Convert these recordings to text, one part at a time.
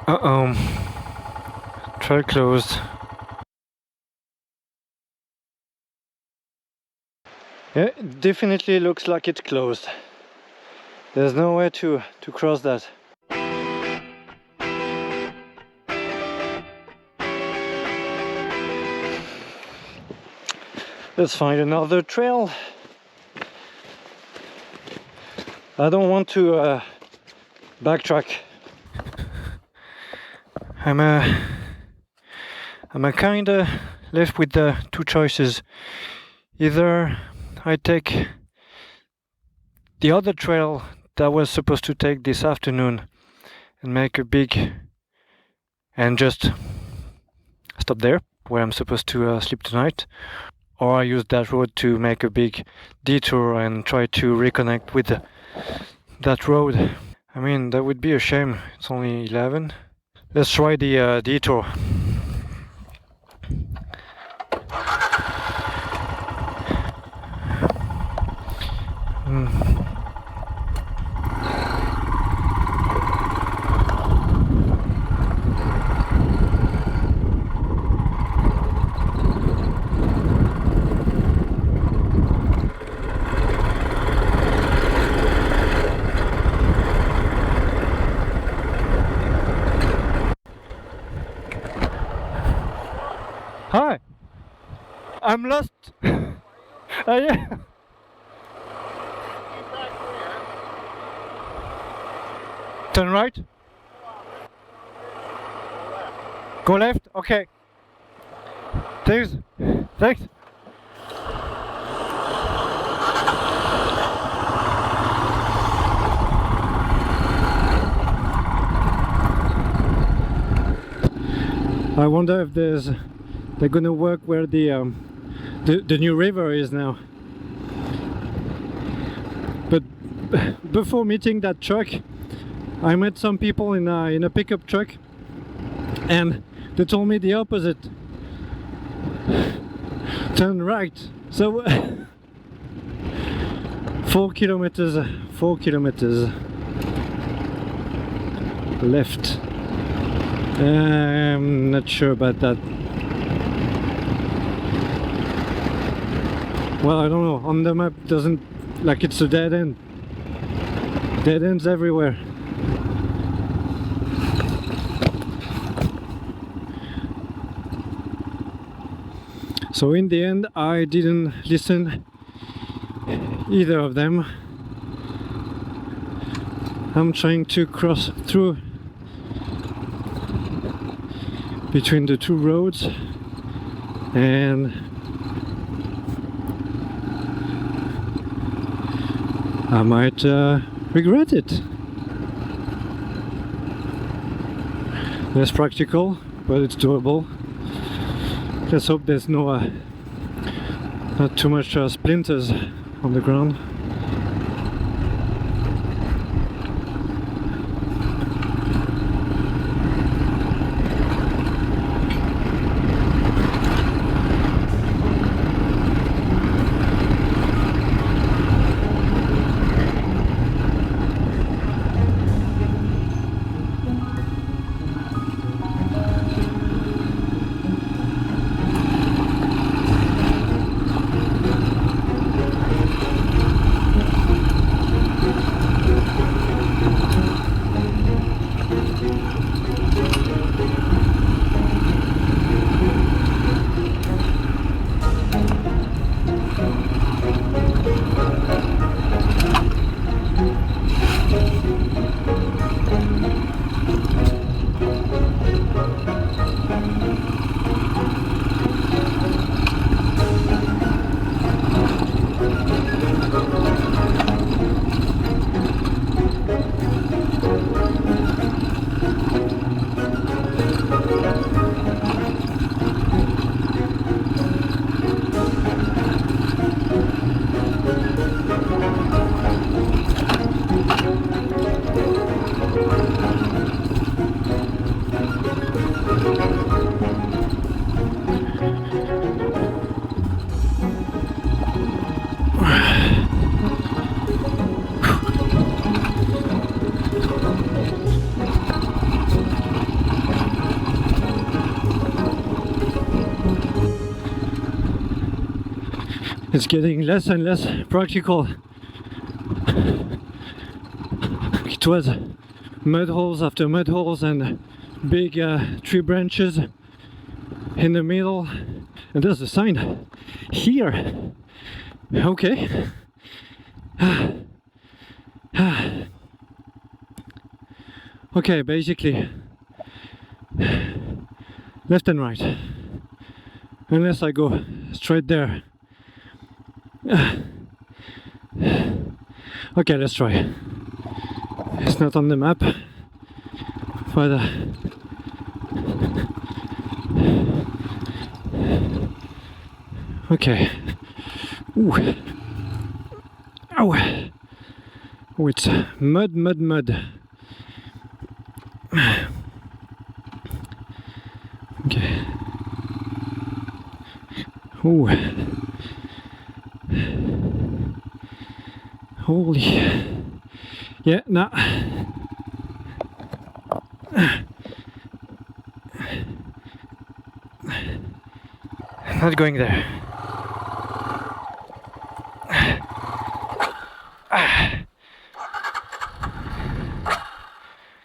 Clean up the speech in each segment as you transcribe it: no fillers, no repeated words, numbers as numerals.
Uh-oh. Trail closed. Yeah, it definitely looks like it's closed. There's no way to cross that. Let's find another trail. I don't want to backtrack. I'm kinda left with the two choices. Either I take the other trail that I was supposed to take this afternoon and make a big and just stop there where I'm supposed to sleep tonight, or I use that road to make a big detour and try to reconnect with that road. I mean, that would be a shame. It's only 11. Let's try the detour. Hi, I'm lost. Yeah. Turn right. Go left. Okay. Thanks. Thanks. I wonder if they're gonna work where the new river is now. But before meeting that truck, I met some people in a pickup truck, and they told me the opposite. Turn right. So 4 kilometers left. I'm not sure about that. Well, I don't know. On the map, it doesn't like it's a dead end. Dead ends everywhere. So in the end, I didn't listen either of them. I'm trying to cross through between the two roads, and I might regret it. Less practical, but it's doable. Let's hope there's no not too much splinters on the ground. It's getting less and less practical. It was mud holes after mud holes and big tree branches in the middle, and there's a sign here. Okay. Okay, basically left and right, unless I go straight there. Okay, let's try. It's not on the map, but okay. Ooh. Ow. Oh, it's mud. Okay. Ooh. Holy. Yeah, nah. Not going there.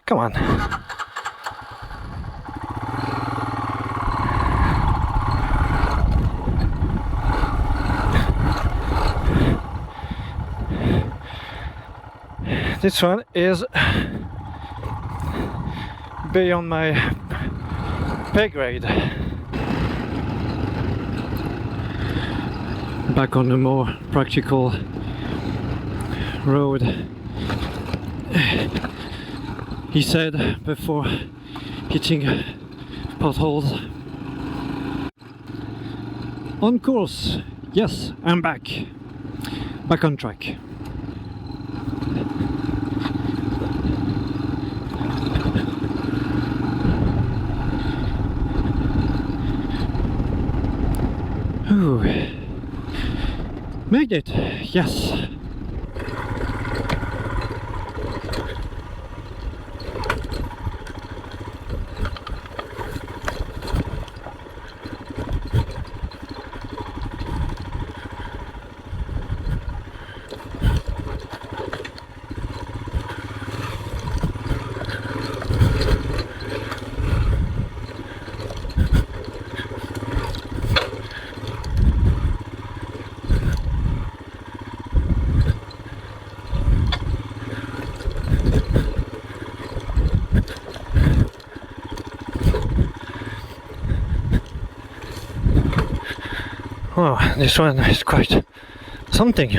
Come on. This one is beyond my pay grade. Back on the more practical road. He said before hitting potholes. On course. Yes, I'm back. Back on track. Ooh. Made it. Yes. Oh, this one is quite something.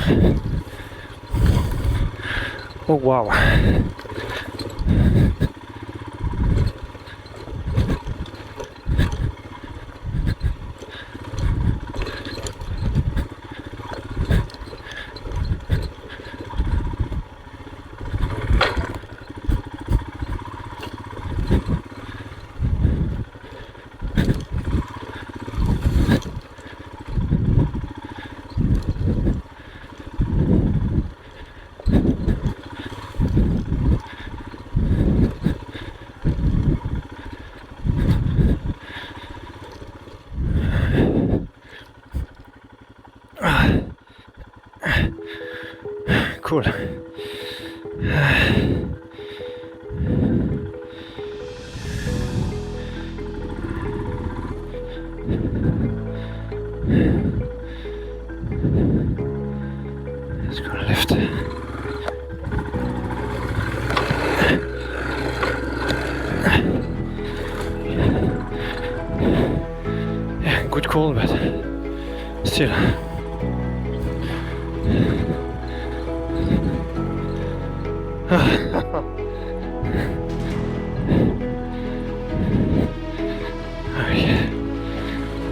Oh wow. Cool. Let's go left. Yeah, good call, but still.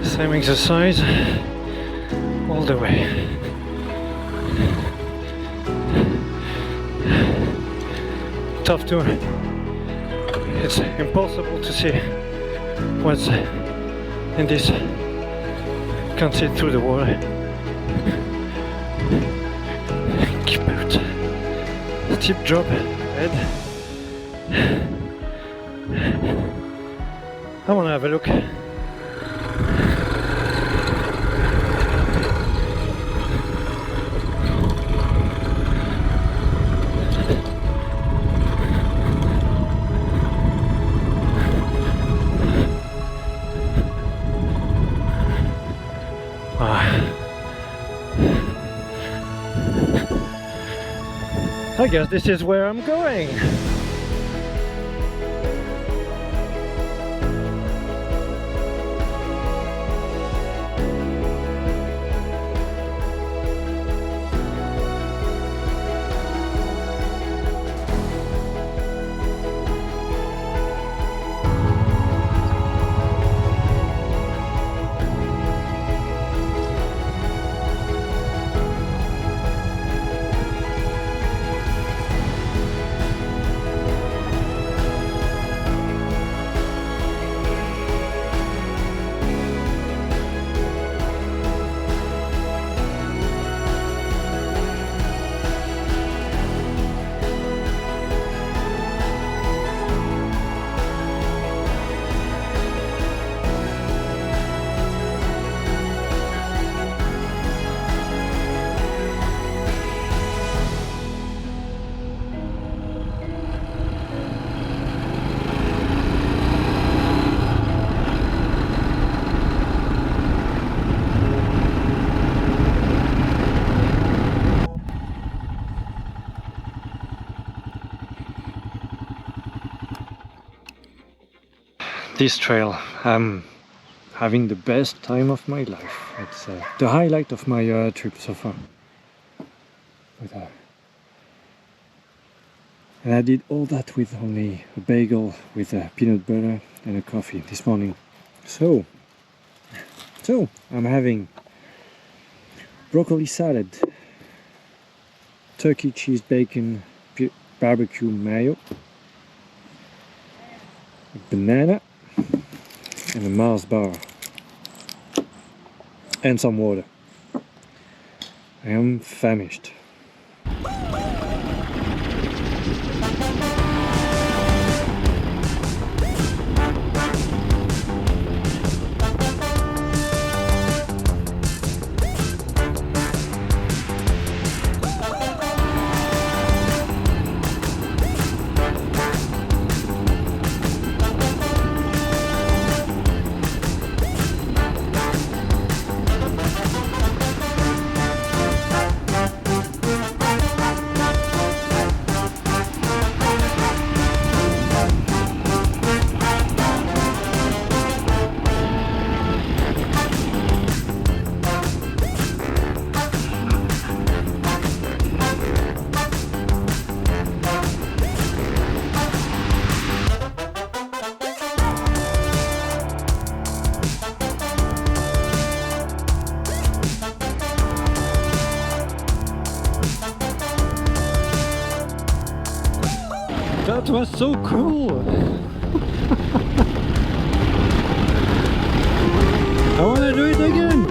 Same exercise all the way. Tough too. It's impossible to see what's in this. Can't see through the water. Keep out. Steep drop ahead. I want to have a look. I guess this is where I'm going. This trail, I'm having the best time of my life. It's the highlight of my trip so far. And I did all that with only a bagel with peanut butter and a coffee this morning. So I'm having broccoli salad, turkey, cheese, bacon, barbecue mayo, a banana, and a Mars bar, and some water. I am famished. That was so cool! I want to do it again!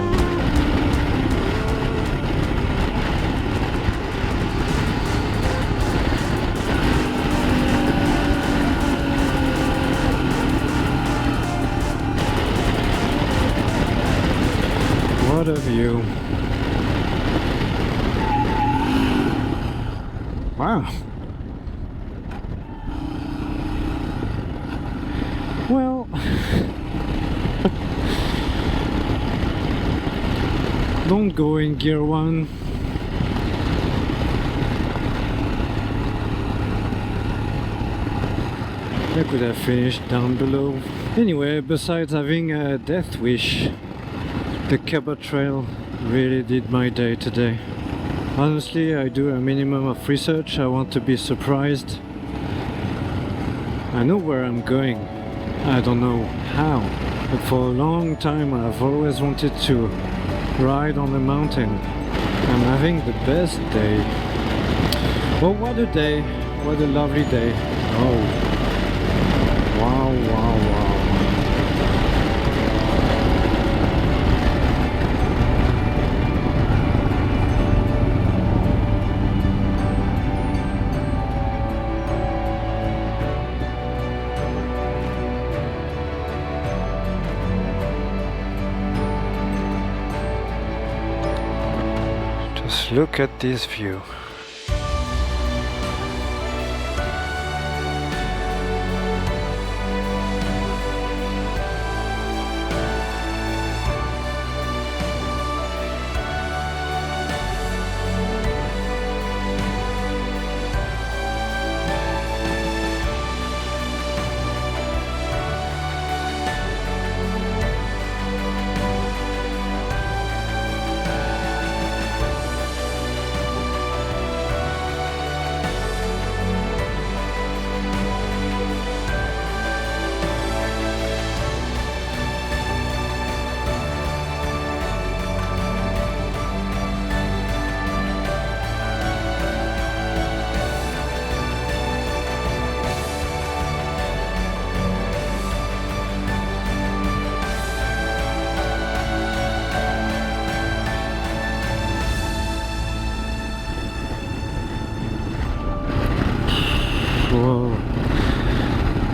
What a view! Wow! Well, don't go in gear 1. I could have finished down below. Anyway, besides having a death wish, the Cabot Trail really did my day today. Honestly, I do a minimum of research. I want to be surprised. I know where I'm going. I don't know how, but for a long time I've always wanted to ride on a mountain. I'm having the best day. Oh, what a day! What a lovely day! Oh, wow, wow, wow! Look at this view.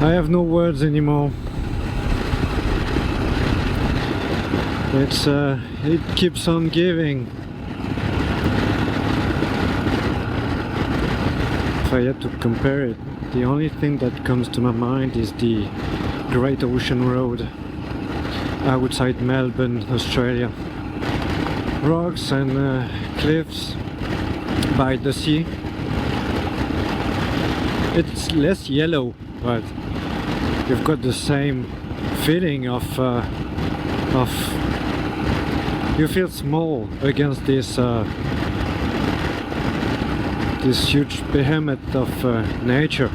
I have no words anymore. It keeps on giving. If I had to compare it, the only thing that comes to my mind is the Great Ocean Road outside Melbourne, Australia. Rocks and cliffs by the sea. It's less yellow, but you've got the same feeling of you feel small against this this huge behemoth of nature.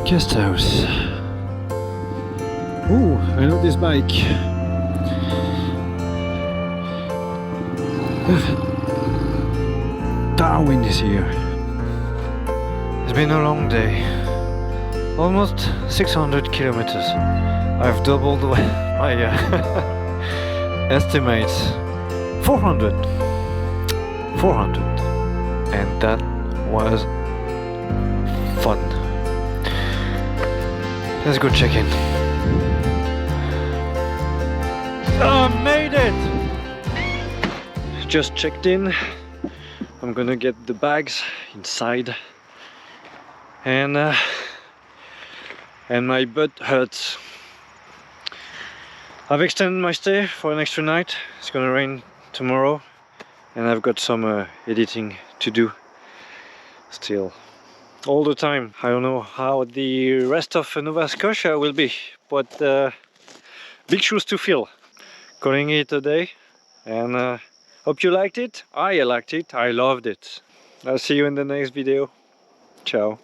Guest house. Ooh, I know this bike. Darwin is here. It's been a long day. Almost 600 kilometers. I've doubled my estimates. 400. And that was fun. Let's go check in. Oh, I made it! Just checked in. I'm gonna get the bags inside. And my butt hurts. I've extended my stay for an extra night. It's gonna rain tomorrow. And I've got some editing to do still. All the time. I don't know how the rest of Nova Scotia will be, but big shoes to fill. Calling it a day, and hope you liked it. I liked it. I loved it. I'll see you in the next video. Ciao.